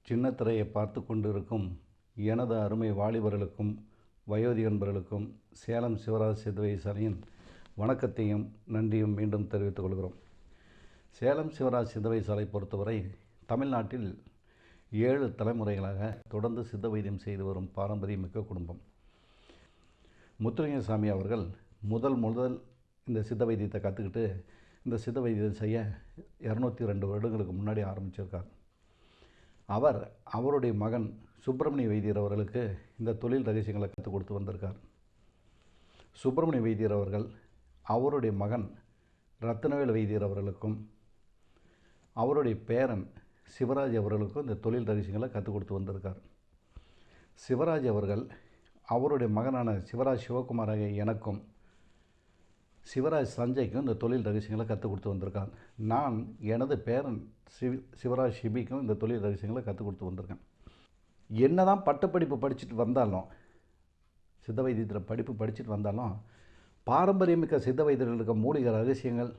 சின்ன திரையை பார்த்து கொண்டிருக்கும் எனது அருமை வாலிபர்களுக்கும் வயோதிகன்பர்களுக்கும் சேலம் சிவராஜ் சித்த வைத்தியசாலையின் வணக்கத்தையும் நன்றியும் மீண்டும் தெரிவித்துக் கொள்கிறோம். சேலம் சிவராஜ் சித்த வைத்தியசாலை பொறுத்தவரை தமிழ்நாட்டில் 7 தலைமுறைகளாக தொடர்ந்து சித்த வைத்தியம் செய்து வரும் பாரம்பரியமிக்க குடும்பம். முத்துலிங்கசாமி அவர்கள் முதல் இந்த சித்த வைத்தியத்தை கற்றுக்கிட்டு இந்த சித்த வைத்தியம் செய்ய 202 வருடங்களுக்கு முன்னாடி ஆரம்பிச்சிருக்கார். அவருடைய மகன் சுப்பிரமணிய வைத்தியர் அவர்களுக்கு இந்த தொழில் ரகசியங்களை கற்றுக் கொடுத்து வந்திருக்கார். சுப்பிரமணிய வைத்தியர் அவர்கள் அவருடைய மகன் ரத்னவேல் வைத்தியர் அவர்களுக்கும் அவருடைய பேரன் சிவராஜ் அவர்களுக்கும் இந்த தொழில் ரகசியங்களை கற்றுக் கொடுத்து வந்திருக்கார். சிவராஜ் அவர்கள் அவருடைய மகனான சிவராஜ் சிவகுமாராக எனக்கும் சிவராஜ் சஞ்சய்க்கும் இந்த தொழில் ரகசியங்களை கற்றுக் கொடுத்து வந்திருக்காங்க. நான் எனது பேரன் சிவராஜ் ஷிபிக்கும் இந்த தொழில் ரகசியங்களை கற்றுக் கொடுத்து வந்திருக்கேன். என்ன தான் பட்டப்படிப்பு படிச்சுட்டு வந்தாலும், சித்த வைத்தியத்தில் படிப்பு படிச்சுட்டு வந்தாலும், பாரம்பரியமிக்க சித்த வைத்தியர்கள் இருக்க மூலிகை ரகசியங்கள்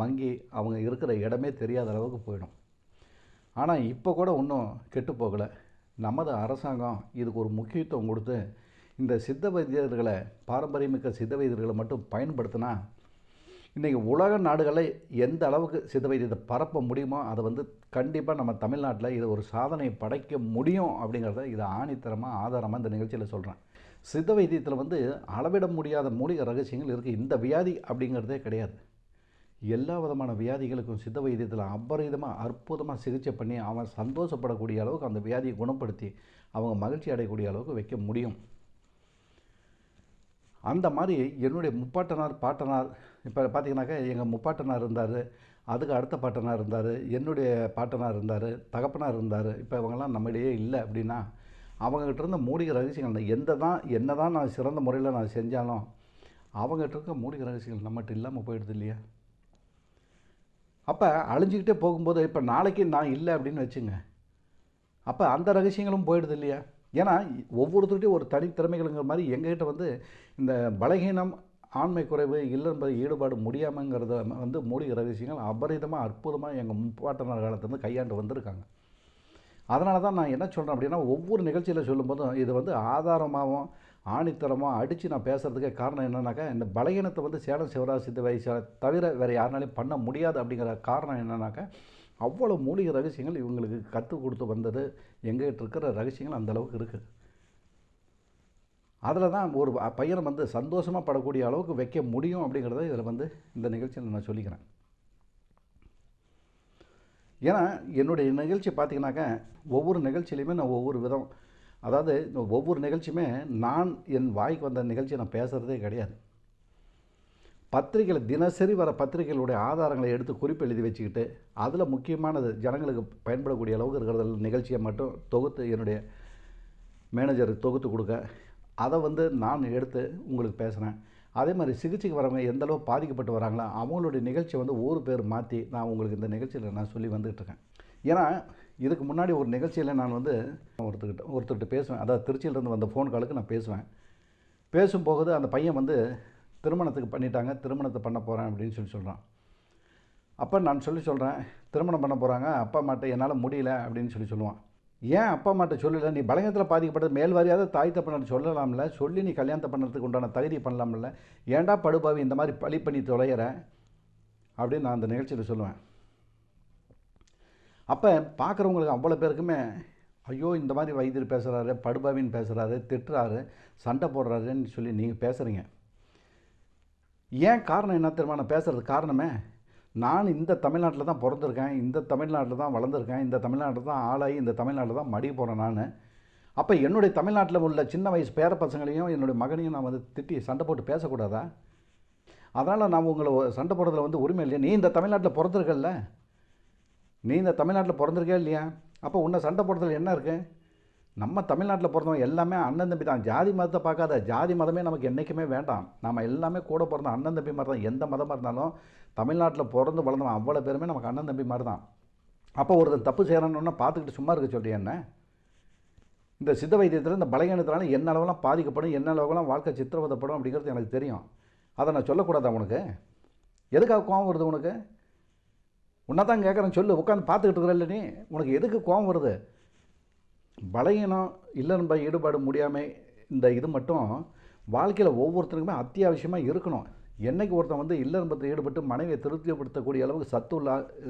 மங்கி அவங்க இருக்கிற இடமே தெரியாத அளவுக்கு போயிடும். ஆனால் இப்போ கூட இன்னும் கெட்டு போகலை. நமது அரசாங்கம் இதுக்கு ஒரு முக்கியத்துவம் கொடுத்து இந்த சித்த வைத்தியர்களை, பாரம்பரியமிக்க சித்த வைத்தியர்களை மட்டும் பயன்படுத்தினா இன்றைக்கி உலக நாடுகளில் எந்த அளவுக்கு சித்த வைத்தியத்தை பரப்ப முடியுமோ அதை கண்டிப்பாக நம்ம தமிழ்நாட்டில் இது ஒரு சாதனையை படைக்க முடியும் அப்படிங்கிறத இதை ஆணித்தரமாக ஆதாரமாக இந்த நிகழ்ச்சியில் சொல்கிறேன். சித்த வைத்தியத்தில் அளவிட முடியாத மூலிகை ரகசியங்கள் இருக்குது. இந்த வியாதி அப்படிங்கிறதே கிடையாது. எல்லா விதமான வியாதிகளுக்கும் சித்த வைத்தியத்தில் அபரிதமாக அற்புதமாக சிகிச்சை பண்ணி அவன் சந்தோஷப்படக்கூடிய அளவுக்கு அந்த வியாதியை குணப்படுத்தி அவங்க மகிழ்ச்சி அடையக்கூடிய அளவுக்கு வைக்க முடியும். அந்த மாதிரி என்னுடைய முப்பாட்டனார் பாட்டனார், இப்போ பார்த்திங்கனாக்கா எங்கள் முப்பாட்டனார் இருந்தார், அதுக்கு அடுத்த பாட்டனார் இருந்தார், என்னுடைய பாட்டனார் இருந்தார், தகப்பனார் இருந்தார். இப்போ இவங்கெல்லாம் நம்மிடையே இல்லை அப்படின்னா அவங்ககிட்ட இருந்த மூலிகை ரகசியங்கள் என்ன தான் நான் சிறந்த முறையில் நான் செஞ்சாலும் அவங்ககிட்ட இருக்க மூலிகை ரகசியங்கள் நம்மகிட்ட இல்லாமல் போயிடுது இல்லையா? அப்போ அழிஞ்சிக்கிட்டே போகும்போது இப்போ நாளைக்கு நான் இல்லை அப்படின்னு வச்சுங்க, அப்போ அந்த ரகசியங்களும் போயிடுது இல்லையா? ஏன்னா ஒவ்வொருத்தருடையும் ஒரு தனித்திறமைகளுங்கிற மாதிரி எங்ககிட்ட இந்த பலகீனம், ஆண்மை குறைவு, இல்லைன்பது ஈடுபாடு முடியாமங்கிறத மூலிகை ரகசியங்கள் அபரிதமாக அற்புதமாக எங்கள் முப்பாட்டனார் காலத்துலேருந்து கையாண்டு வந்திருக்காங்க. அதனால தான் நான் என்ன சொல்கிறேன் அப்படின்னா, ஒவ்வொரு நிகழ்ச்சியில் சொல்லும்போதும் இது ஆதாரமாகவும் ஆணித்தரமாக அடித்து நான் பேசுகிறதுக்கே காரணம் என்னன்னாக்கா, இந்த பலகீனத்தை சேலம் சிவராஜ் சித்த வைத்தியசாலை தவிர வேறு யாருனாலையும் பண்ண முடியாது அப்படிங்கிற காரணம் என்னன்னாக்கா, அவ்வளோ மூலிகை ரகசியங்கள் இவங்களுக்கு கற்றுக் கொடுத்து வந்தது. எங்ககிட்ட இருக்கிற ரகசியங்கள் அந்தளவுக்கு இருக்குது. அதில் தான் ஒரு பையனை சந்தோஷமாக படக்கூடிய அளவுக்கு வைக்க முடியும் அப்படிங்கிறத இதில் இந்த நிகழ்ச்சியில் நான் சொல்லிக்கிறேன். ஏன்னா என்னுடைய நிகழ்ச்சி பார்த்திங்கனாக்கா, ஒவ்வொரு நிகழ்ச்சியிலையுமே நான் ஒவ்வொரு விதம், அதாவது ஒவ்வொரு நிகழ்ச்சியுமே நான் என் வாய்க்கு வந்த நிகழ்ச்சியை நான் பேசுகிறதே கிடையாது. பத்திரிகைகள் தினசரி வர பத்திரிகைகளுடைய ஆதாரங்களை எடுத்து குறிப்பு எழுதி வச்சுக்கிட்டு அதில் முக்கியமானது ஜனங்களுக்கு பயன்படக்கூடிய அளவுக்கு இருக்கிற நிகழ்ச்சியை மட்டும் தொகுத்து என்னுடைய மேனேஜருக்கு தொகுத்து கொடுக்க, அதை நான் எடுத்து உங்களுக்கு பேசுகிறேன். அதே மாதிரி சிகிச்சைக்கு வரவங்க எந்தளவு பாதிக்கப்பட்டு வராங்களோ அவங்களுடைய நிகழ்ச்சியை ஊர் பேர் மாற்றி நான் உங்களுக்கு இந்த நிகழ்ச்சியில் நான் சொல்லி வந்துகிட்ருக்கேன். ஏன்னா இதுக்கு முன்னாடி ஒரு நிகழ்ச்சியில் நான் ஒருத்தர்கிட்ட பேசுவேன். அதாவது திருச்சியிலேருந்து வந்த ஃபோன் காலுக்கு நான் பேசுவேன். பேசும்போது அந்த பையன் திருமணத்துக்கு பண்ணிட்டாங்க, திருமணத்தை பண்ண போகிறேன் அப்படின்னு சொல்கிறான். அப்போ நான் சொல்கிறேன், திருமணம் பண்ண போகிறாங்க, அப்பா அம்மாட்ட என்னால் முடியல அப்படின்னு சொல்லுவான். ஏன் அப்பா அம்மாட்ட சொல்லலை? நீ பலகீனத்தில் பாதிக்கப்பட்டது மேல்வாரியாவது தாய் தப்பனை சொல்லலாம்ல, சொல்லி நீ கல்யாணத்தை பண்ணுறதுக்கு உண்டான தகுதி பண்ணலாம்ல, ஏன்டா படுபாவி இந்த மாதிரி பழி பண்ணி தொலைகிற அப்படின்னு நான் அந்த நிகழ்ச்சியில் சொல்லுவேன். அப்போ பார்க்குறவங்களுக்கு அவ்வளோ பேருக்குமே ஐயோ இந்த மாதிரி வைத்தியர் பேசுகிறாரு, படுபாவின்னு பேசுகிறாரு, திட்டுறாரு, சண்டை போடுறாருன்னு சொல்லி நீங்கள் பேசுகிறீங்க. ஏன் காரணம் என்ன தெரியுமா? நான் பேசுகிறதுக்கு காரணமே, நான் இந்த தமிழ்நாட்டில் தான் பிறந்திருக்கேன், இந்த தமிழ்நாட்டில் தான் வளர்ந்துருக்கேன், இந்த தமிழ்நாட்டில் தான் ஆளாகி இந்த தமிழ்நாட்டில் தான் மடி போகிறேன் நான். அப்போ என்னுடைய தமிழ்நாட்டில் உள்ள சின்ன வயசு பேர பசங்களையும் என்னுடைய மகனையும் நான் திட்டி சண்டை போட்டு பேசக்கூடாதா? அதனால் நான் உங்களை சண்டை போடுறதுல உரிமை இல்லையா? நீ இந்த தமிழ்நாட்டில் பிறந்திருக்கல்ல, நீ இந்த தமிழ்நாட்டில் பிறந்திருக்கே இல்லையா? அப்போ உன்னை சண்டை போடுறதுல என்ன இருக்குது? நம்ம தமிழ்நாட்டில் பிறந்தவங்க எல்லாமே அண்ணன் தம்பி தான். ஜாதி மதத்தை பார்க்காத, ஜாதி மதமே நமக்கு என்றைக்குமே வேண்டாம். நம்ம எல்லாமே கூட பிறந்த அண்ணன் தம்பி மாதிரி தான். எந்த மதமாக இருந்தாலும் தமிழ்நாட்டில் பிறந்து வளர்ந்தவன் அவ்வளோ பேருமே நமக்கு அண்ணன் தம்பி மாதிரி தான். அப்போ ஒருத்தன் தப்பு செய்கிறான்னு பார்த்துக்கிட்டு சும்மா இருக்க சொல்லியா என்ன? இந்த சித்த வைத்தியத்தில் இந்த பலகீனத்தினால என்ன அளவுலாம் பாதிக்கப்படும், என்ன அளவுலாம் வாழ்க்கை சித்திரவதைப்படும் அப்படிங்கிறது எனக்கு தெரியும். அதை நான் சொல்லக்கூடாது. உனக்கு எதுக்காக கோவம் வருது? உனக்கு உன்னை தான் கேட்குறேன், சொல்லு. உட்காந்து பார்த்துக்கிட்டு இருக்கிறல்ல நீ, உனக்கு எதுக்கு கோபம் வருது? பலகீனம் இல்லைன்னு ஈடுபாடு முடியாமல் இந்த இது மட்டும் வாழ்க்கையில் ஒவ்வொருத்தருக்குமே அத்தியாவசியமாக இருக்கணும். என்றைக்கு ஒருத்தன் வந்து இல்லறம்பத்தில் ஈடுபட்டு மனைவியை திருப்திப்படுத்தக்கூடிய அளவுக்கு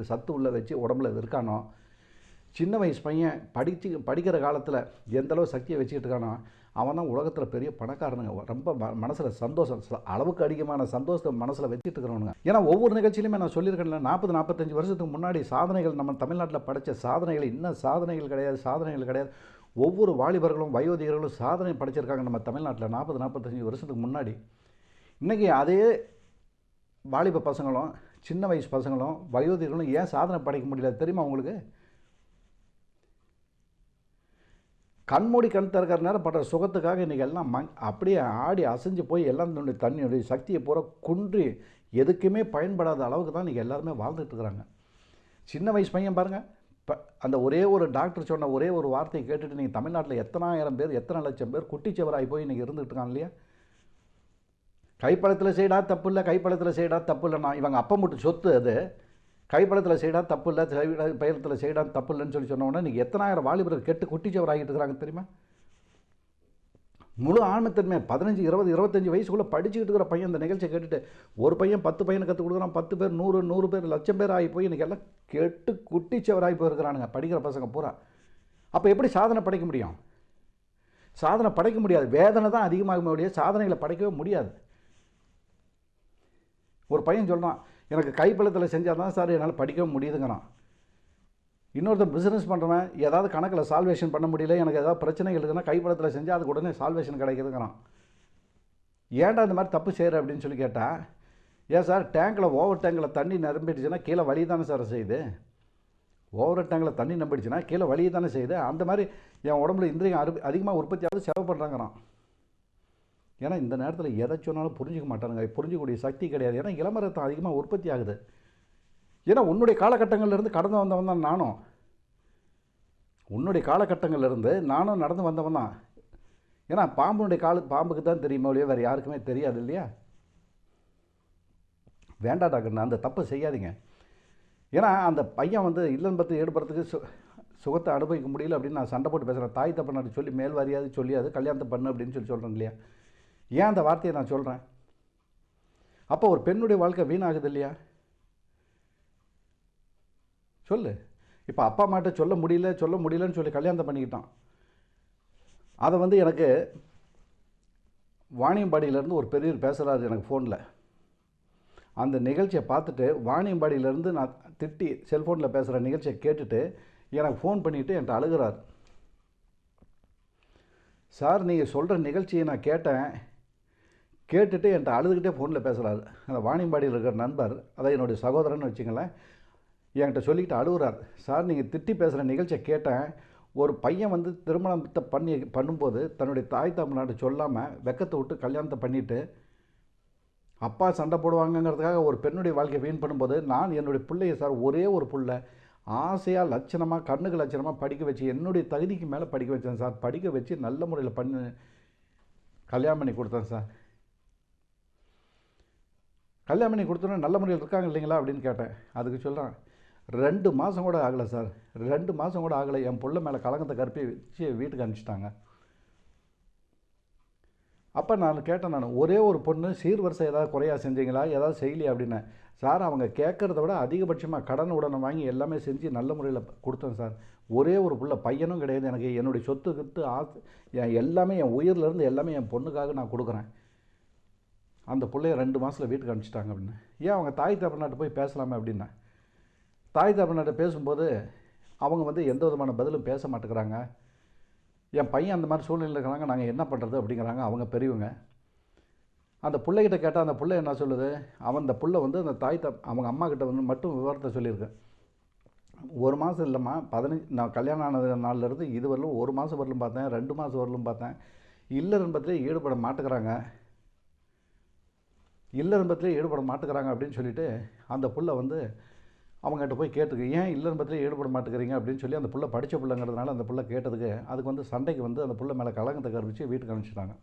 சத்து உள்ள வச்சு உடம்புல இருக்கானோ, சின்ன வயசு பையன் படிக்கிற காலத்தில் எந்தளவு சக்தியை வச்சுக்கிட்டு இருக்கானோ, அவன் தான் உலகத்தில் பெரிய பணக்காரனுங்க. ரொம்ப மனசில் சந்தோஷம், அளவுக்கு அதிகமான சந்தோஷத்தை மனசில் வச்சுட்டு இருக்கிறவனுங்க. ஏன்னா ஒவ்வொரு நிகழ்ச்சியிலுமே நான் சொல்லியிருக்கேன்ல, 40-45 வருஷத்துக்கு முன்னாடி சாதனைகள், நம்ம தமிழ்நாட்டில் படைத்த சாதனைகள் இன்னும் சாதனைகள் கிடையாது. ஒவ்வொரு வாலிபர்களும் வயோதிகர்களும் சாதனை படைச்சிருக்காங்க நம்ம தமிழ்நாட்டில் 40-45 வருஷத்துக்கு முன்னாடி. இன்றைக்கி அதே வாலிப பசங்களும் சின்ன வயசு பசங்களும் வயோதிகர்களும் ஏன் சாதனை படைக்க முடியல தெரியுமா உங்களுக்கு? கண்மூடி கண் திறக்கிற நேரம் படுற சுகத்துக்காக இன்றைக்கி எல்லாம் அப்படியே ஆடி அசைஞ்சு போய் எல்லாம் தண்ணியுடைய சக்தியை பூரா குன்றி எதுக்குமே பயன்படாத அளவுக்கு தான் இன்றைக்கி எல்லாருமே வாழ்ந்துட்டு இருக்கிறாங்க. சின்ன வயசு பையன் பாருங்கள், அந்த ஒரே ஒரு டாக்டர் சொன்ன ஒரே ஒரு வார்த்தையை கேட்டுட்டு நீங்கள் தமிழ்நாட்டில் எத்தனாயிரம் பேர், எத்தனை லட்சம் பேர் குட்டிச்சவராகி போய் இன்றைக்கி இருந்துகிட்டு இருக்காங்க இல்லையா? கைப்பழத்தில் செய்டா தப்பு இல்லை, கைப்பழத்தில் செய்டா தப்பு இல்லைண்ணா, இவங்க அப்பா மட்டும் சொத்து அது. கைப்பழத்தில் செய்டா தப்பு இல்லை, பயிரத்தில் செய்டா தப்பு இல்லைன்னு சொல்லி சொன்னோன்னா இன்றைக்கி எத்தனாயிரம் வாலிபர்கள் கெட்டு குட்டிச்சவராகிட்டு இருக்கிறாங்க தெரியுமா? முழு ஆண்மைத்தன்மை 15, 20, 25 வயசுக்குள்ளே படிச்சுக்கிட்டு இருக்கிற பையன் இந்த நிகழ்ச்சியை கேட்டுட்டு, ஒரு பையன் 10 பையனை கற்றுக் கொடுக்குறான், 10 பேர் 100 பேர் 1,00,000 பேர் ஆகி போய் இன்றைக்கி எல்லாம் கெட்டு குட்டிச்சவராகி போயிருக்கிறானுங்க படிக்கிற பசங்க பூரா. அப்போ எப்படி சாதனை படைக்க முடியும்? சாதனை படைக்க முடியாது. வேதனை தான் அதிகமாகுமே ஒழிய சாதனைகளை படைக்கவே முடியாது. ஒரு பையன் சொல்கிறான், எனக்கு கைப்பழத்தில் செஞ்சால் தான் சார் என்னால் படிக்கவே முடியுதுங்கிறான். இன்னொருத்தர் பிஸ்னஸ் பண்ணுறவன் ஏதாவது கணக்கில் சால்வேஷன் பண்ண முடியல, எனக்கு ஏதாவது பிரச்சனைகள் இருக்குதுன்னா கைப்பழத்தில் செஞ்சால் அதுக்கு உடனே சால்வேஷன் கிடைக்குதுங்கிறான். ஏன்டா இந்த மாதிரி தப்பு செய்கிற அப்படின்னு சொல்லி கேட்டால், ஏன் சார் ஓவர் டேங்கில் தண்ணி நிரம்பிடுச்சுன்னா கீழே வலி தானே சார் செய்யுது. ஓவர் டேங்கில் தண்ணி நம்பிடுச்சுன்னா கீழே வலி தானே செய்யுது. அந்த மாதிரி என் உடம்புல இந்திரியம் அதிகமாக உற்பத்தியாவது செலவு பண்ணுறாங்கிறான். ஏன்னா இந்த நேரத்தில் எதை சொன்னாலும் புரிஞ்சிக்க மாட்டானுங்க, புரிஞ்சிக்கக்கூடிய சக்தி கிடையாது. ஏன்னா இளம ரத்தம் அதிகமாக உற்பத்தி ஆகுது. ஏன்னா உன்னுடைய காலகட்டங்கள்லேருந்து கடந்து வந்தவன் தான் நானும். உன்னுடைய காலகட்டங்கள்லேருந்து நானும் நடந்து வந்தவன் தான். ஏன்னா பாம்புக்கு தான் தெரியுமா இல்லையா, வேறு யாருக்குமே தெரியாது இல்லையா? வேண்டாம் டாக்டர், அந்த தப்பு செய்யாதீங்க. ஏன்னா அந்த பையன் வந்து இல்லன்பத்தை ஈடுபடுறதுக்கு சுகத்தை அனுபவிக்க முடியல அப்படின்னு நான் சண்டை போட்டு பேசுகிறேன். தாய் தப்பனாட்டு சொல்லி மேல் வாரியாது சொல்லியாது கல்யாணத்தை பண்ணு அப்படின்னு சொல்கிறேன் இல்லையா? ஏன் அந்த வார்த்தையை நான் சொல்கிறேன்? அப்போ ஒரு பெண்ணுடைய வாழ்க்கை வீணாகுது இல்லையா? சொல்லு. இப்போ அப்பா அம்மாட்ட சொல்ல முடியலன்னு சொல்லி கல்யாணத்தை பண்ணிக்கிட்டான். அதை வந்து எனக்கு வாணியம்பாடியிலேருந்து ஒரு பெரியவர் பேசுகிறாரு எனக்கு ஃபோனில். அந்த நிகழ்ச்சியை பார்த்துட்டு வாணியம்பாடியிலேருந்து நான் திட்டி செல்ஃபோனில் பேசுகிற நிகழ்ச்சியை கேட்டுட்டு எனக்கு ஃபோன் பண்ணிவிட்டு என்கிட்ட அழுகிறார். சார் நீங்கள் சொல்கிற நிகழ்ச்சியை நான் கேட்டுட்டு என்கிட்ட அழுதுகிட்டே ஃபோனில் பேசுகிறாரு. அந்த வாணியம்பாடியில் இருக்கிற நண்பர், அதை என்னுடைய சகோதரன்னு வச்சுங்களேன், என்கிட்ட சொல்லிக்கிட்டு அழுகுறார். சார் நீங்கள் திட்டி பேசுகிற நிகழ்ச்சியை கேட்டேன். ஒரு பையன் வந்து திருமணத்தை பண்ணும்போது தன்னுடைய தாய் தகப்பனாட்ட சொல்லாமல் வெக்கத்தை விட்டு கல்யாணத்தை பண்ணிவிட்டு அப்பா சண்டை போடுவாங்கங்கிறதுக்காக ஒரு பெண்ணுடைய வாழ்க்கையை வீண் பண்ணும்போது நான் என்னுடைய பிள்ளையை சார் ஒரே ஒரு பிள்ளை ஆசையாக லட்சணமாக கண்ணுக்கு லட்சணமாக படிக்க வச்சு என்னுடைய தகுதிக்கு மேலே படிக்க வச்சேன் சார். படிக்க வச்சு நல்ல முறையில் கல்யாணம் பண்ணி கொடுத்தேன் சார். கல்யாணம் பண்ணி கொடுத்தோன்னே நல்ல முறையில் இருக்காங்க இல்லைங்களா அப்படின்னு கேட்டேன். அதுக்கு சொல்கிறேன், 2 மாதம் கூட ஆகலை சார், 2 மாதம் கூட ஆகலை, என் பிள்ளை மேலே கலங்கத்தை கருப்பி வச்சு வீட்டுக்கு அனுப்பிச்சிட்டாங்க. அப்போ நான் கேட்டேன், ஒரே ஒரு பொண்ணு சீர்வரிசை ஏதாவது குறையா செஞ்சீங்களா, ஏதாவது செய்யலையா அப்படின்னு. சார் அவங்க கேட்குறத விட அதிகபட்சமாக கடன் உடனே வாங்கி எல்லாமே செஞ்சு நல்ல முறையில் கொடுத்தேன் சார். ஒரே ஒரு பிள்ளை, பையனும் கிடையாது எனக்கு. என்னுடைய சொத்து எல்லாமே என் உயிரிலேருந்து எல்லாமே என் பொண்ணுக்காக நான் கொடுக்குறேன். அந்த பிள்ளைய 2 மாதத்தில் வீட்டுக்கு அனுப்பிச்சிட்டாங்க அப்படின்னு. ஏன் அவங்க தாய் தகப்பனாட்ட போய் பேசலாமே அப்படின்னா, தாய் தகப்பனாட்ட பேசும்போது அவங்க வந்து எந்த விதமான பதிலும் பேச மாட்டேங்கிறாங்க. என் பையன் அந்த மாதிரி சூழ்நிலையில் இருக்கிறாங்க, நாங்கள் என்ன பண்ணுறது அப்படிங்கிறாங்க அவங்க பெரியவங்க. அந்த பிள்ளைகிட்ட கேட்டால் அந்த பிள்ளை என்ன சொல்லுது, அந்த பிள்ளை வந்து அந்த அவங்க அம்மா கிட்ட வந்து மட்டும் விவரத்தை சொல்லியிருக்கேன். 1 மாதம் இல்லைம்மா, நான் கல்யாணம் ஆனது நாள்லேருந்து இது வரலும் 1 மாதம் வரலும் பார்த்தேன், 2 மாதம் வரலும் பார்த்தேன், இல்லறன்பத்திலே ஈடுபட மாட்டேங்கிறாங்க அப்படின்னு சொல்லிட்டு அந்த புள்ள வந்து அவங்ககிட்ட போய் கேட்டுக்கு, ஏன் இல்லறன்பத்திலே ஈடுபட மாட்டேங்கிறீங்க அப்படின்னு சொல்லி அந்த புள்ள படித்த பிள்ளைங்கிறதுனால அந்த புள்ள கேட்டதுக்கு அதுக்கு வந்து சண்டைக்கு வந்து அந்த புள்ள மேலே கலங்கத்தை கற்பிச்சு வீட்டுக்கு அனுப்பிச்சிட்டாங்க.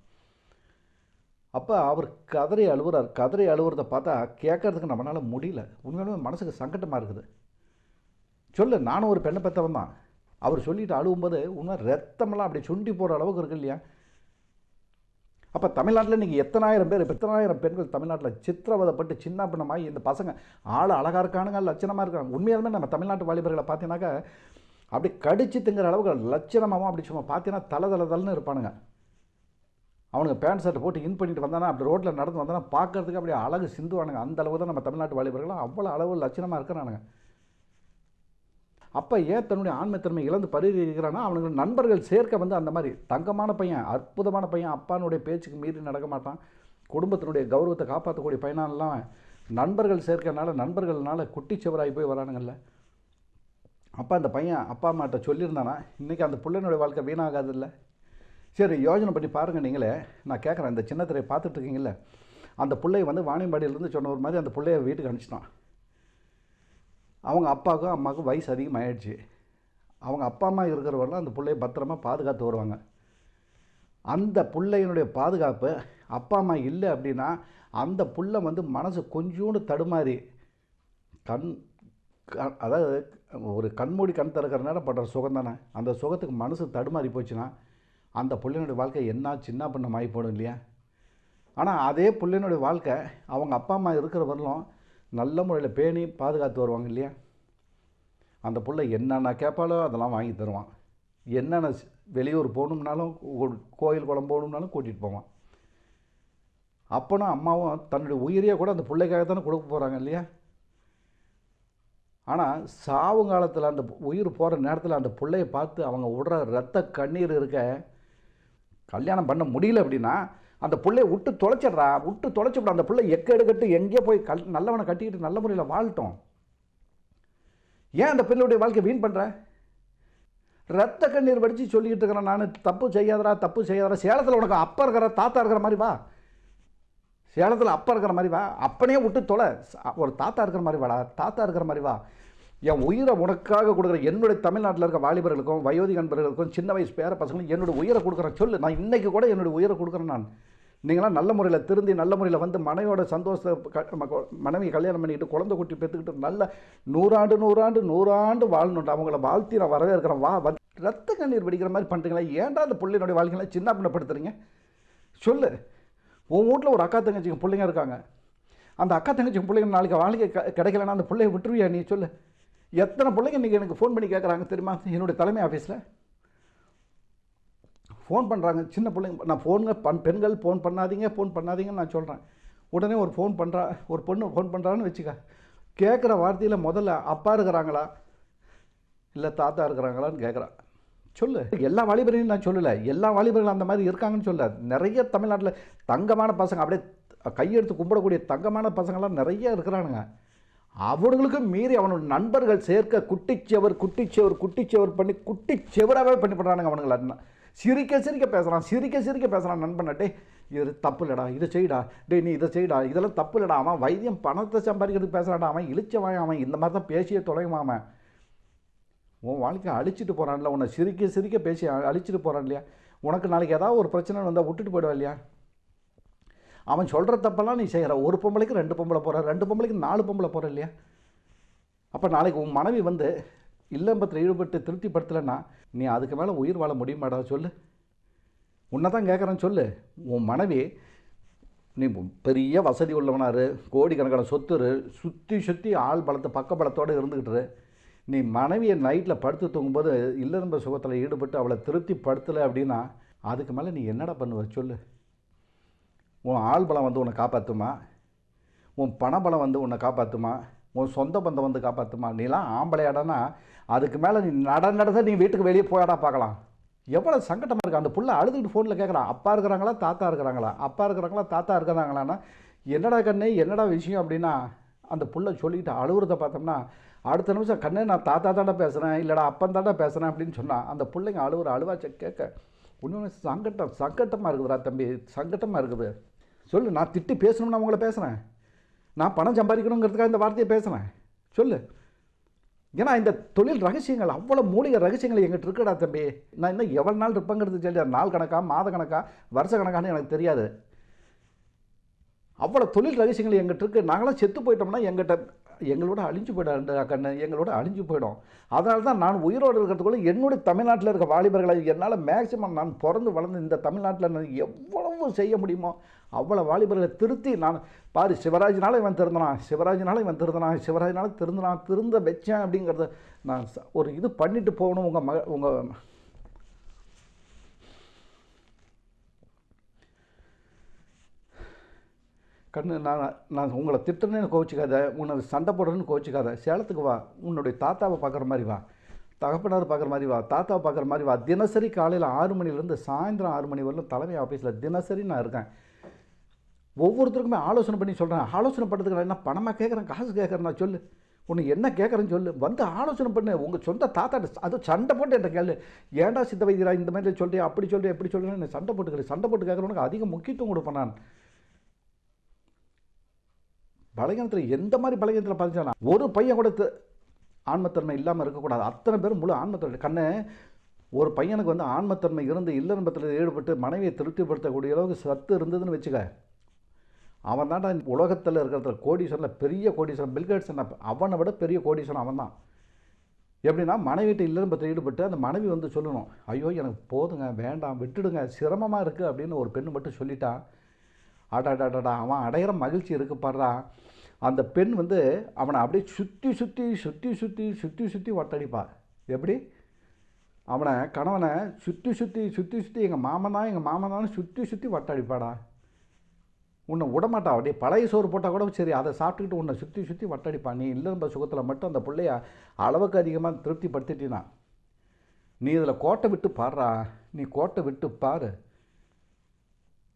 அப்போ அவர் கதறி அழுவுறதை பார்த்தா கேட்கறதுக்கு நம்மளால் முடியல. உண்மையிலுமே மனசுக்கு சங்கட்டமாக இருக்குது. சொல்லு. நானும் ஒரு பெண்ணை பெற்றவன் தான். அவர் சொல்லிட்டு அழுவும்போது இன்னும் ரத்தமெல்லாம் அப்படி சுண்டி போகிற அளவுக்கு இருக்கு இல்லையா? அப்போ தமிழ்நாட்டில் இன்றைக்கி எத்தனாயிரம் பேர், எத்தனாயிரம் பெண்கள் தமிழ்நாட்டில் சித்திரவதைப்பட்டு சின்ன பின்னமாகி இந்த பசங்க ஆள் அழகாக இருக்கானுங்க, லட்சணமாக இருக்காங்க. உண்மையாலுமே நம்ம தமிழ்நாட்டு வாலிபர்களை பார்த்தீங்கன்னாக்கா அப்படி கடிச்சு திங்கிற அளவுக்கு லட்சணமாகவும் அப்படி சும்மா பார்த்தீங்கன்னா தலை இருப்பானுங்க. அவனுங்க பேண்ட் ஷர்ட் போட்டு இன் பண்ணிட்டு வந்தானா, அப்படி ரோட்டில் நடந்து வந்தானா பார்க்கறதுக்கு அப்படியே அழகு சிந்துவானுங்க. அந்த அளவு தான் நம்ம தமிழ்நாட்டு வாலிபர்கள் அவ்வளோ அளவு லட்சணமாக இருக்கிறானுங்க. அப்போ ஏன் தன்னுடைய ஆண்மைத்தன்மை இழந்து பரிகிறானா, அவனுக்கு நண்பர்கள் சேர்க்க வந்து அந்த மாதிரி தங்கமான பையன், அற்புதமான பையன், அப்பானுடைய பேச்சுக்கு மீறி நடக்க மாட்டான், குடும்பத்தினுடைய கௌரவத்தை காப்பாற்றக்கூடிய பையனாலாம் நண்பர்கள் சேர்க்கனால நண்பர்கள்னால குட்டிச்சவராகி போய் வரானுங்கள்ல. அப்போ அந்த பையன் அப்பா அம்மாட்ட சொல்லியிருந்தானா இன்றைக்கி அந்த பிள்ளைனுடைய வாழ்க்கை வீணாகாது இல்லை? சரி, யோஜனை பண்ணி பாருங்கள். நீங்களே நான் கேட்குறேன், இந்த சின்ன திரையை பார்த்துட்ருக்கீங்கள, அந்த பிள்ளையை வந்து வாணியம்பாடியிலேருந்து சொன்ன ஒரு மாதிரி அந்த பிள்ளைய வீட்டுக்கு அனுப்பிச்சிட்டான். அவங்க அப்பாவுக்கும் அம்மாவுக்கும் வயசு அதிகமாகிடுச்சு. அவங்க அப்பா அம்மா இருக்கிறவரெலாம் அந்த பிள்ளையை பத்திரமா பாதுகாத்து வருவாங்க. அந்த பிள்ளையினுடைய பாதுகாப்பு அப்பா அம்மா இல்லை அப்படின்னா அந்த புள்ளை வந்து மனசு கொஞ்சோண்டு தடுமாறி அதாவது ஒரு கண்மூடி கண் திறக்கிற நேரம் படுற சுகம் தானே, அந்த சுகத்துக்கு மனசு தடுமாறி போச்சுன்னா அந்த பிள்ளையினுடைய வாழ்க்கை என்ன சின்ன பண்ணமாகி போடும் இல்லையா? ஆனால் அதே பிள்ளையினுடைய வாழ்க்கை அவங்க அப்பா அம்மா இருக்கிற வரலும் நல்ல முறையில் பேணி பாதுகாத்து வருவாங்க இல்லையா? அந்த பிள்ளை என்னென்ன கேட்பாலோ அதெல்லாம் வாங்கி தருவான். என்னென்ன வெளியூர் போகணும்னாலும் கோயில் குளம் போகணும்னாலும் கூட்டிகிட்டு போவான். அப்பனும் அம்மாவும் தன்னுடைய உயிரியை கூட அந்த பிள்ளைக்காக தானே கொடுக்க போகிறாங்க இல்லையா? ஆனால் சாவுங்காலத்தில் அந்த உயிர் போகிற நேரத்தில் அந்த பிள்ளையை பார்த்து அவங்க விடுற ரத்த கண்ணீர் இருக்க, கல்யாணம் பண்ண முடியல அப்படின்னா அந்த பிள்ளையை விட்டு தொலைச்சிவிட. அந்த பிள்ளை எடுக்கட்டு எங்கேயோ போய் நல்லவனை கட்டிக்கிட்டு நல்ல முறையில் வாழட்டும். ஏன் அந்த பிள்ளையுடைய வாழ்க்கை வீண் பண்ணுற? ரத்த கண்ணீர் வடித்து சொல்லிக்கிட்டு இருக்கிறேன் நான், தப்பு செய்யாதரா. சேலத்தில் உனக்கு அப்பா இருக்கிற தாத்தா இருக்கிற மாதிரி வா, சேலத்தில் அப்பா இருக்கிற மாதிரி வா, அப்பனே விட்டு தொலை, ஒரு தாத்தா இருக்கிற மாதிரி வாடா, தாத்தா இருக்கிற மாதிரி வா. என் உயிரை உனக்காக கொடுக்குற என்னுடைய தமிழ்நாட்டில் இருக்க வாலிபர்களுக்கும் வயோதிக நண்பர்களுக்கும் சின்ன வயசு பேர பசங்களும் என்னுடைய உயிரை கொடுக்குறேன். சொல்லு, நான் இன்றைக்கி கூட என்னுடைய உயிரை கொடுக்குறேன். நான் நீங்களாம் நல்ல முறையில் திருந்தி நல்ல முறையில் வந்து மனைவியோட சந்தோஷத்தை மனைவி கல்யாணம் பண்ணிக்கிட்டு குழந்தை குட்டி பெற்றுக்கிட்டு நல்ல 100 ஆண்டு வாழணுண்டு. அவங்கள வாழ்த்தி நான் வரவேற்கிறேன். வா, ரத்த கண்ணீர் வெடிக்கிற மாதிரி பண்ணுறீங்களா? ஏன்டா அந்த பிள்ளையினுடைய வாழ்க்கையில் சின்ன பின்னப்படுத்துறீங்க? சொல்லு. உன் வீட்டில் ஒரு அக்கா தங்கச்சிங்க பிள்ளைங்க இருக்காங்க. அந்த அக்கா தங்கச்சிங்க பிள்ளைங்க நாளைக்கு வாழ்க்கை கிடைக்கலன்னா அந்த பிள்ளைய விட்டுருவியா நீ? சொல்லு. எத்தனை பிள்ளைங்க இன்றைக்கி எனக்கு ஃபோன் பண்ணி கேட்குறாங்க தெரியுமா? என்னுடைய தலைமை ஆஃபீஸில் ஃபோன் பண்ணுறாங்க, சின்ன பிள்ளைங்க. நான் பெண்கள் ஃபோன் பண்ணாதீங்கன்னு நான் சொல்கிறேன். உடனே ஒரு பொண்ணு ஃபோன் பண்ணுறான்னு வச்சுக்க, கேட்குற வார்த்தையில் முதல்ல அப்பா இருக்கிறாங்களா இல்லை தாத்தா இருக்கிறாங்களான்னு கேட்குறான். சொல்லு. எல்லா வாலிபரையும் நான் சொல்லலை, எல்லா வாலிபர்களும் அந்த மாதிரி இருக்காங்கன்னு சொல்ல. நிறைய தமிழ்நாட்டில் தங்கமான பசங்க, அப்படியே கையெடுத்து கும்பிடக்கூடிய தங்கமான பசங்கள்லாம் நிறைய இருக்கிறானுங்க. அவனுங்களுக்கும் மீறி அவனோட நண்பர்கள் சேர்க்க குட்டிச்செவர் பண்ணி குட்டிச்செவராகவே பண்ணி பண்ணுறானுங்க அவனுங்கள. சிரிக்க பேசுகிறான் நண்பன்டே, இது தப்பு இல்லைடா, இதை செய்டா, டே நீ இதை செய்டா, இதெல்லாம் தப்பு இல்லைடா. அவன் வைத்தியம் பணத்தை சம்பாதிக்கிறதுக்கு பேசுகிறான்டா, அவன் இழிச்சவன், அவன் இந்த மாதிரி தான் பேசியே தொலைவான். அவன் உன் வாழ்க்கையை அழிச்சிட்டு போகிறான்ல, உன்னை சிரிக்க பேசி அழிச்சிட்டு போகிறான் இல்லையா? உனக்கு நாளைக்கு ஏதாவது ஒரு பிரச்சனை வந்தால் விட்டுட்டு போயிடுவா இல்லையா? அவன் சொல்கிற தப்பெல்லாம் நீ செய்கிற. ஒரு பொம்பளைக்கு 2 பொம்பளை போகிற, 2 பொம்பளைக்கு 4 பொம்பளை போகிற இல்லையா? அப்போ நாளைக்கு உன் மனைவி வந்து இல்லம்பத்தில் ஈடுபட்டு திருப்திப்படுத்தலைன்னா நீ அதுக்கு மேலே உயிர் வாழ முடியுமாடா? சொல்லு. உன்னை தான் கேட்குறேன்னு சொல்லு. உன் மனைவி நீ பெரிய வசதி உள்ளவனாரு, கோடிக்கணக்கான சொத்துரு, சுற்றி ஆள் பலத்தை பக்க பலத்தோடு இருந்துக்கிட்டுரு. நீ மனைவியை நைட்டில் படுத்து தூங்கும்போது இல்லம்ப சுகத்தில் ஈடுபட்டு அவளை திருப்திப்படுத்தலை அப்படின்னா அதுக்கு மேலே நீ என்னடா பண்ணுவ? சொல்லு. உன் ஆள் பலம் வந்து உன்னை காப்பாற்றுமா? உன் பணபலம் வந்து உன்னை காப்பாற்றுமா? உன் சொந்த பந்தம் வந்து காப்பாற்றுமா? நீலாம் ஆம்பளையாடானா அதுக்கு மேலே நீ நடந்த நீ வீட்டுக்கு வெளியே போயாடா பார்க்கலாம். எவ்வளோ சங்கடமாக இருக்குது. அந்த புள்ள அழுதுகிட்டு ஃபோனில் கேட்குறான், அப்பா இருக்கிறாங்களா தாத்தா இருக்கிறாங்களான்னா என்னடா கண்ணே என்னடா விஷயம் அப்படின்னா அந்த புள்ள சொல்லிக்கிட்டு அழுகுறத பார்த்தோம்னா அடுத்த நிமிஷம் கண்ணே நான் தாத்தா தாண்டா பேசுகிறேன், இல்லைடா அப்பன் தாண்டா பேசுகிறேன் அப்படின்னு சொன்னால் அந்த பிள்ளைங்க அழுவாச்ச கேட்க இன்னொன்று சங்கட்டமாக இருக்குதுடா தம்பி, சங்கட்டமாக இருக்குது. சொல்லு. நான் திட்டி பேசணும்னு அவங்கள பேசுகிறேன், நான் பணம் சம்பாதிக்கணுங்கிறதுக்காக இந்த வார்த்தையை பேசுகிறேன். சொல்லு. ஏன்னா இந்த தொழில் ரகசியங்கள் அவ்வளோ மூலிகை ரகசியங்கள் எங்கிட்ட இருக்குடா தம்பி. நான் இன்னும் எவ்வளோ நாள் இருப்பேங்கிறது சொல்லி நாள் கணக்கா மாத கணக்கா வருஷ கணக்கானு எனக்கு தெரியாது. அவ்வளோ தொழில் ரகசியங்கள் எங்கிட்ட இருக்குது. நாங்களாம் செத்து போயிட்டோம்னா எங்கிட்ட எங்களோட அழிஞ்சு போயிடும் கண்ணு, எங்களோட அழிஞ்சு போயிடும். அதனால தான் நான் உயிரோடு இருக்கிறதுக்குள்ள என்னுடைய தமிழ்நாட்டில் இருக்க வாலிபர்களை என்னால் மேக்சிமம் நான் பிறந்து வளர்ந்து இந்த தமிழ்நாட்டில் நான் எவ்வளவு செய்ய முடியுமோ அவ்வளோ வாலிபர்களை திருத்தி நான் பாரு, சிவராஜ்னால இவன் திருந்தினான், சிவராஜ்னால இவன் திருந்தினான், சிவராஜ்னால திருந்த வச்சேன் அப்படிங்கிறத நான் ஒரு இது பண்ணிட்டு போகணும். உங்கள் கண்ணு, நான் உங்களை திட்டுறேன்னு கோச்சிக்காத, உன்னை சண்டை போடுறேன்னு கோச்சிக்காத. சேலத்துக்கு வா, உன்னுடைய தாத்தாவை பார்க்குற மாதிரி வா, தகப்பனார் பார்க்குற மாதிரி வா, தாத்தாவை பார்க்குற மாதிரி வா. தினசரி காலையில் 6 மணிலேருந்து சாயந்தரம் 6 மணி வரலும் தலைமை ஆஃபீஸில் தினசரி நான் இருக்கேன். ஒவ்வொருத்தருக்குமே ஆலோசனை பண்ணி சொல்கிறேன். ஆலோசனை பண்ணுறதுக்கு நான் என்ன பணமாக கேட்குறேன், காசு கேட்குறேன்? நான் சொல்லு, உன்னை என்ன கேட்குறேன்னு சொல்லு, வந்து ஆலோசனை பண்ணு. உங்கள் சொந்த தாத்தாட்ட அது சண்டை போட்டு என்கிட்ட கேளு. ஏன்டா சித்த வைத்தியரா இந்த மாதிரி சொல்கிறேன், அப்படி சொல்கிறேன், எப்படி சொல்கிறேன்னு சண்டை போட்டு கேட்குறவனுக்கு அதிக முக்கியத்துவம் கொடுப்பேன் நான். பலகீனத்தில் எந்த மாதிரி பலகீனத்தில் பார்த்துச்சா, ஒரு பையன் கூட ஆன்மத்தன்மை இல்லாமல் இருக்கக்கூடாது. அத்தனை பேரும் முழு ஆன்மத்தன்மை. கண்ணு, ஒரு பையனுக்கு வந்து ஆன்மத்தன்மை இருந்து இல்லறத்தில் ஈடுபட்டு மனைவியை திருப்திப்படுத்தக்கூடிய அளவுக்கு சத்து இருந்ததுன்னு வச்சுக்க, அவன் தான்டா உலகத்தில் இருக்கிற கோடீஸ்வரனில் பெரிய கோடீஸ்வரன். பில்கேட்ஸ் என்ன, அவனை விட பெரிய கோடீஸ்வரன் அவன் தான். எப்படின்னா மனைவிட்ட இல்லறத்தில் ஈடுபட்டு அந்த மனைவி வந்து சொல்லணும், ஐயோ எனக்கு போதுங்க, வேண்டாம், விட்டுடுங்க, சிரமமாக இருக்குது அப்படின்னு ஒரு பெண்ணு மட்டும் சொல்லிட்டான். அடாடாடா, அவன் அடையிற மகிழ்ச்சி இருக்கு பாடுறா. அந்த பெண் வந்து அவனை அப்படியே சுற்றி வட்டடிப்பா. எப்படி அவனை கணவனை சுற்றி எங்கள் மாமன் சுற்றி வட்டடிப்பாடா. உன்னை விடமாட்டா. அப்படியே பழைய சோறு போட்டால் கூட சரி, அதை சாப்பிட்டுக்கிட்டு உன்னை சுற்றி வட்டடிப்பான். நீ இல்லைன்ற சுகத்தில் மட்டும் அந்த பிள்ளைய அளவுக்கு அதிகமாக திருப்திப்படுத்திட்டினா நீ இதில் கோட்டை விட்டு பாடுறா. நீ கோட்டை விட்டு பாரு.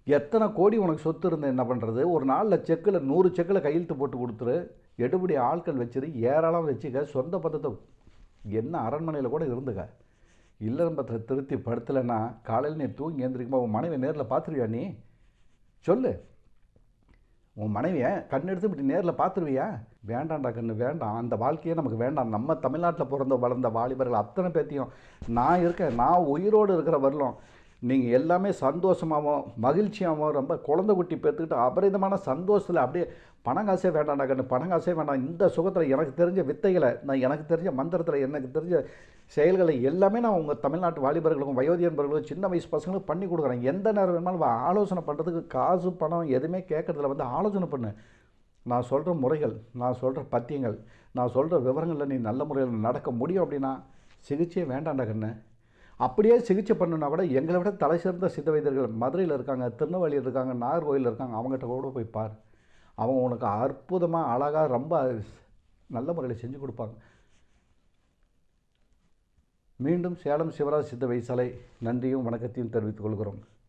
எத்தனை கோடி உனக்கு சொத்து இருந்து என்ன பண்ணுறது? ஒரு நாளில் செக்கில் 100 செக்கில் கையெழுத்து போட்டு கொடுத்துரு, எடுபடி ஆட்கள் வச்சிரு, ஏராளம் வச்சுக்க, சொந்த பத்தத்தை என்ன அரண்மனையில் கூட இருந்துக்க. இல்லறம்பத்தை திருப்தி படுத்தலைன்னா காலையில் நீ தூங்கி ஏந்திரிக்குமா உன் மனைவி நேரில் பார்த்துருவியா? நீ சொல்லு, உன் மனைவியை கண்ணெடுத்து இப்படி நேரில் பார்த்துருவியா? வேண்டாம்டா கண்ணு, வேண்டாம். அந்த வாழ்க்கையே நமக்கு வேண்டாம். நம்ம தமிழ்நாட்டில் பிறந்த வளர்ந்த வாலிபர்கள் அத்தனை பேர்த்தையும் நான் இருக்கேன், நான் உயிரோடு இருக்கிற வரலும் நீங்கள் எல்லாமே சந்தோஷமாகவும் மகிழ்ச்சியாகவும் ரொம்ப குழந்தை குட்டி பெற்றுக்கிட்டு அபரிதமான சந்தோஷத்தில் அப்படியே பணங்காசே வேண்டாம்டா கண்ணு, பணங்காசே வேண்டாம். இந்த சுகத்தில் எனக்கு தெரிஞ்ச வித்தைகளை, நான் எனக்கு தெரிஞ்ச மந்திரத்தில் எனக்கு தெரிஞ்ச செயல்களை எல்லாமே நான் உங்கள் தமிழ்நாட்டு வாலிபர்களுக்கும் வயோதிகர்களுக்கும் சின்ன வயசு பசங்களுக்கும் பண்ணி கொடுக்குறேன். எந்த நேரம் வேணுமாலும் ஆலோசனை பண்ணுறதுக்கு காசு பணம் எதுவுமே கேட்குறதுல வந்து ஆலோசனை பண்ணு. நான் சொல்கிற முறைகள், நான் சொல்கிற பத்தியங்கள், நான் சொல்கிற விவரங்களில் நீ நல்ல முறையில் நடக்க முடியும் அப்படின்னா சிகிச்சையே வேண்டாம்டா கண்ணு. அப்படியே சிகிச்சை பண்ணுன்னா கூட எங்களை விட தலை சிறந்த சித்த வைத்தியர்கள் மதுரையில் இருக்காங்க, திருநெல்வேலியில் இருக்காங்க, நாகர்கோயிலில் இருக்காங்க. அவங்ககிட்ட கூட போய் பார். அவங்க உனக்கு அற்புதமாக அழகாக ரொம்ப நல்ல முறையில் செஞ்சு கொடுப்பாங்க. மீண்டும் சேலம் சிவராஜ் சித்த வைத்தியசாலை நன்றியும் வணக்கத்தையும் தெரிவித்துக் கொள்கிறோம்.